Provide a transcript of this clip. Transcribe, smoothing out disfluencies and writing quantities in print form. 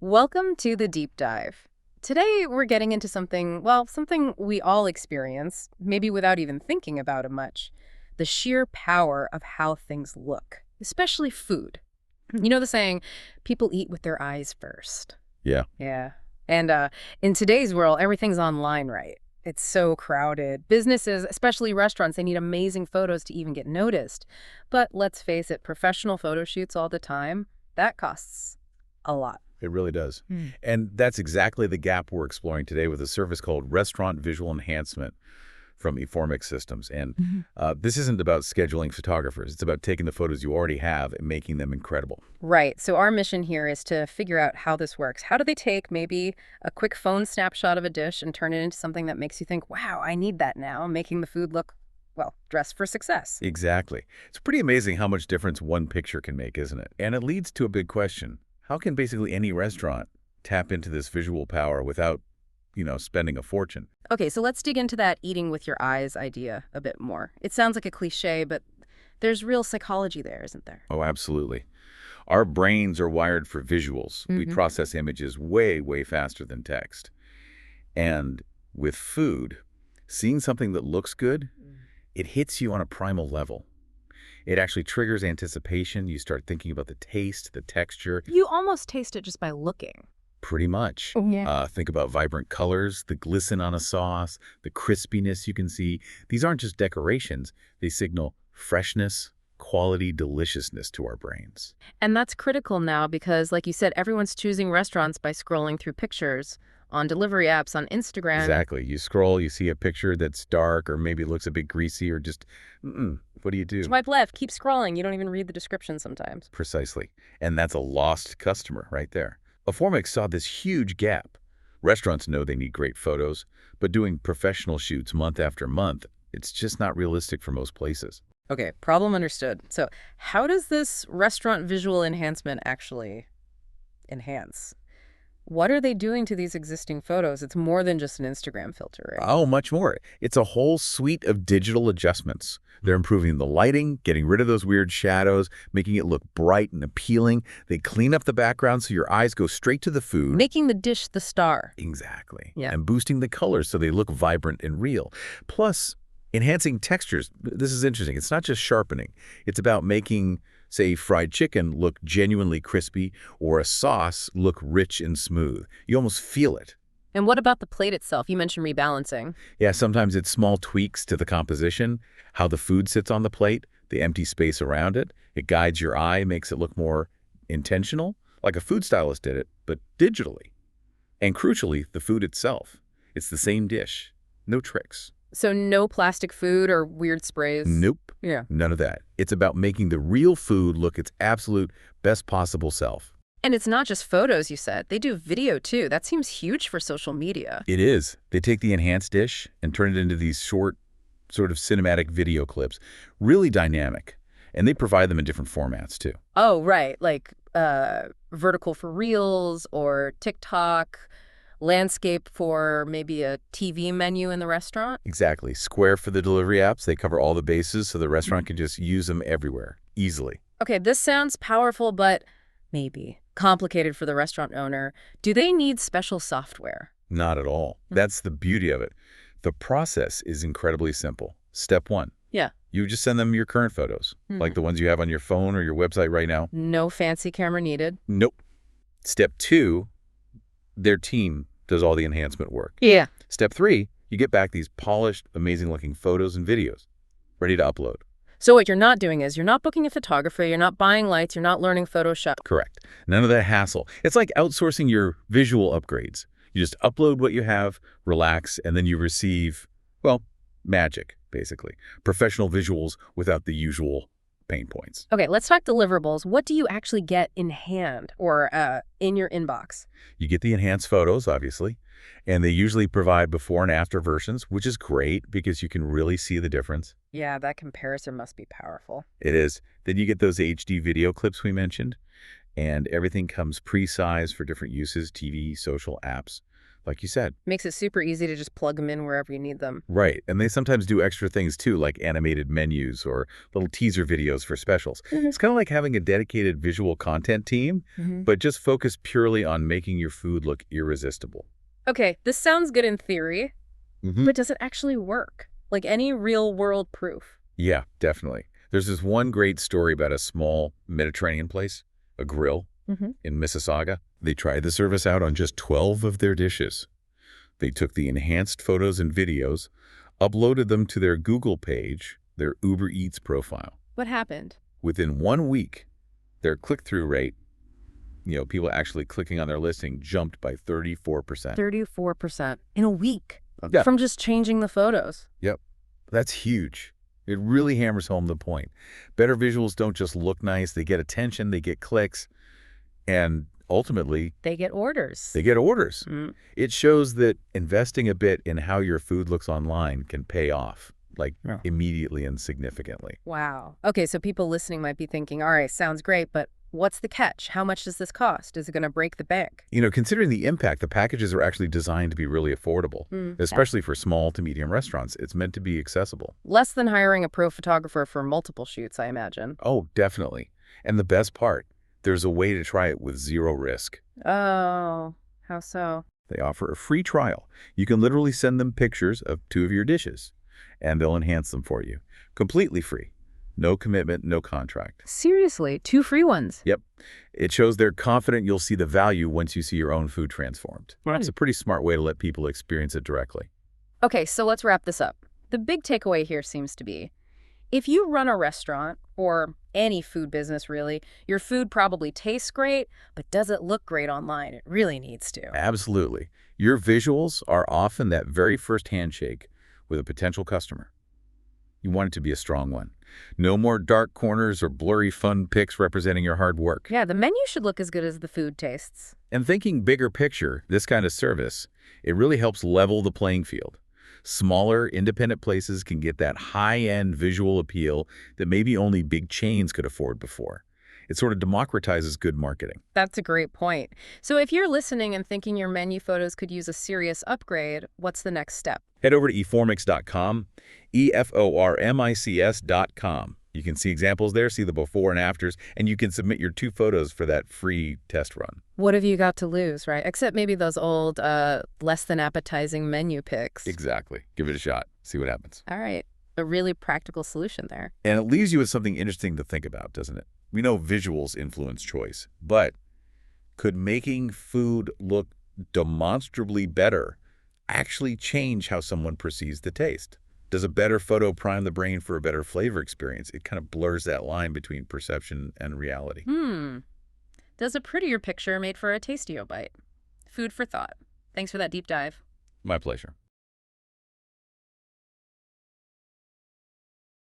Welcome to the deep dive. Today we're getting into something, well, something we all experience, maybe without even thinking about it much. The sheer power of how things look, especially food. You know the saying, people eat with their eyes first. Yeah, Yeah. And in today's world, everything's online, right? It's so crowded. Businesses, especially restaurants, they need amazing photos to even get noticed. But let's face it, professional photo shoots all the time, that costs a lot. it really does. And that's exactly the gap we're exploring today with a service called Restaurant Visual Enhancement from eFormix Systems. And this isn't about scheduling photographers. It's about taking the photos you already have and making them incredible. Right. So our mission here is to figure out how this works. How do they take maybe a quick phone snapshot of a dish and turn it into something that makes you think, wow, I need that now, making the food look, well, dressed for success. Exactly. It's pretty amazing how much difference one picture can make, isn't it? And it leads to a big question. How can basically any restaurant tap into this visual power without, spending a fortune? Okay, so let's dig into that eating with your eyes idea a bit more. It sounds like a cliche, but there's real psychology there, isn't there? Oh, absolutely. Our brains are wired for visuals. We process images way, way faster than text. And with food, seeing something that looks good, it hits you on a primal level. It actually triggers anticipation. You start thinking about the taste, the texture, You almost taste it just by looking. pretty much. Yeah. Think about vibrant colors, the glisten on a sauce, the crispiness you can see. These aren't just decorations. They signal freshness, quality, deliciousness to our brains. And that's critical now because, like you said, everyone's choosing restaurants by scrolling through pictures on delivery apps, on Instagram. Exactly. You scroll, you see a picture that's dark or maybe looks a bit greasy or just, what do you do? Swipe left, keep scrolling. You don't even read the description sometimes. Precisely. And that's a lost customer right there. Eformix saw this huge gap. Restaurants know they need great photos, but doing professional shoots month after month, it's just not realistic for most places. Okay, problem understood. So how does this restaurant visual enhancement actually enhance? What are they doing to these existing photos? It's more than just an Instagram filter, right? Oh, much more. It's a whole suite of digital adjustments. They're improving the lighting, getting rid of those weird shadows, making it look bright and appealing. They clean up the background so your eyes go straight to the food. Making the dish the star. Exactly. Yeah. And boosting the colors so they look vibrant and real. Plus, enhancing textures. This is interesting. It's not just sharpening. It's about making, say, fried chicken look genuinely crispy or a sauce look rich and smooth. You almost feel it. And what about the plate itself? You mentioned rebalancing. Yeah, sometimes it's small tweaks to the composition, how the food sits on the plate, the empty space around it. It guides your eye, makes it look more intentional, like a food stylist did it, but digitally. And crucially, the food itself. It's the same dish. No tricks. So no plastic food or weird sprays? Nope. Yeah. None of that. It's about making the real food look its absolute best possible self. And it's not just photos, you said. They do video, too. That seems huge for social media. It is. They take the enhanced dish and turn it into these short, sort of cinematic video clips. Really dynamic. And they provide them in different formats, too. Oh, right. Like vertical for Reels or TikTok, landscape for maybe a TV menu in the restaurant. Exactly. Square for the delivery apps. They cover all the bases so the restaurant can just use them everywhere, easily. Okay, this sounds powerful, but maybe complicated for the restaurant owner. Do they need special software? Not at all. That's the beauty of it. The process is incredibly simple. Step one. Yeah. You just send them your current photos, like the ones you have on your phone or your website right now. No fancy camera needed. Nope. Step two, their team does all the enhancement work. Yeah. Step three, you get back these polished, amazing-looking photos and videos ready to upload. So what you're not doing is you're not booking a photographer, you're not buying lights, you're not learning Photoshop. Correct. None of that hassle. It's like outsourcing your visual upgrades. You just upload what you have, relax, and then you receive, well, magic, basically. Professional visuals without the usual pain points. Okay, let's talk deliverables. What do you actually get in hand or in your inbox? You get the enhanced photos, obviously, and they usually provide before and after versions, which is great because you can really see the difference. Yeah, that comparison must be powerful. It is. Then you get those HD video clips we mentioned, and everything comes pre-sized for different uses, TV, social apps. like you said. Makes it super easy to just plug them in wherever you need them. Right. And they sometimes do extra things too, like animated menus or little teaser videos for specials. It's kind of like having a dedicated visual content team, but just focus purely on making your food look irresistible. Okay, this sounds good in theory, but does it actually work? Like any real-world proof? Yeah, definitely. There's this one great story about a small Mediterranean place, a grill in Mississauga. They tried the service out on just 12 of their dishes. They took the enhanced photos and videos, uploaded them to their Google page, their Uber Eats profile. What happened? Within 1 week, their click-through rate, people actually clicking on their listing, jumped by 34%. 34% in a week Yeah. from just changing the photos. Yep. That's huge. It really hammers home the point. Better visuals don't just look nice. They get attention, they get clicks, and ultimately, they get orders. It shows that investing a bit in how your food looks online can pay off, immediately and significantly. Wow. Okay, so people listening might be thinking, all right, sounds great, but what's the catch? How much does this cost? Is it going to break the bank? Considering the impact, the packages are actually designed to be really affordable, especially for small to medium restaurants. It's meant to be accessible. Less than hiring a pro photographer for multiple shoots, I imagine. Oh, definitely. And the best part, there's a way to try it with zero risk. Oh, how so? They offer a free trial. You can literally send them pictures of 2 of your dishes, and they'll enhance them for you. Completely free. No commitment, no contract. Seriously, 2 free ones? Yep. It shows they're confident you'll see the value once you see your own food transformed. It's a pretty smart way to let people experience it directly. Okay, so let's wrap this up. The big takeaway here seems to be, if you run a restaurant, or any food business really, your food probably tastes great, but does it look great online? It really needs to. Absolutely. Your visuals are often that very first handshake with a potential customer. You want it to be a strong one. No more dark corners or blurry fun pics representing your hard work. Yeah, the menu should look as good as the food tastes. And thinking bigger picture, this kind of service, it really helps level the playing field. Smaller, independent places can get that high-end visual appeal that maybe only big chains could afford before. It sort of democratizes good marketing. That's a great point. So if you're listening and thinking your menu photos could use a serious upgrade, what's the next step? Head over to eformix.com, eformix.com. You can see examples there, see the before and afters, and you can submit your 2 photos for that free test run. What have you got to lose, right? Except maybe those old, less than appetizing menu pics. Exactly. Give it a shot. See what happens. All right. A really practical solution there. And it leaves you with something interesting to think about, doesn't it? We know visuals influence choice, but could making food look demonstrably better actually change how someone perceives the taste? Does a better photo prime the brain for a better flavor experience? It kind of blurs that line between perception and reality. Does a prettier picture made for a tastier bite? Food for thought. Thanks for that deep dive. My pleasure.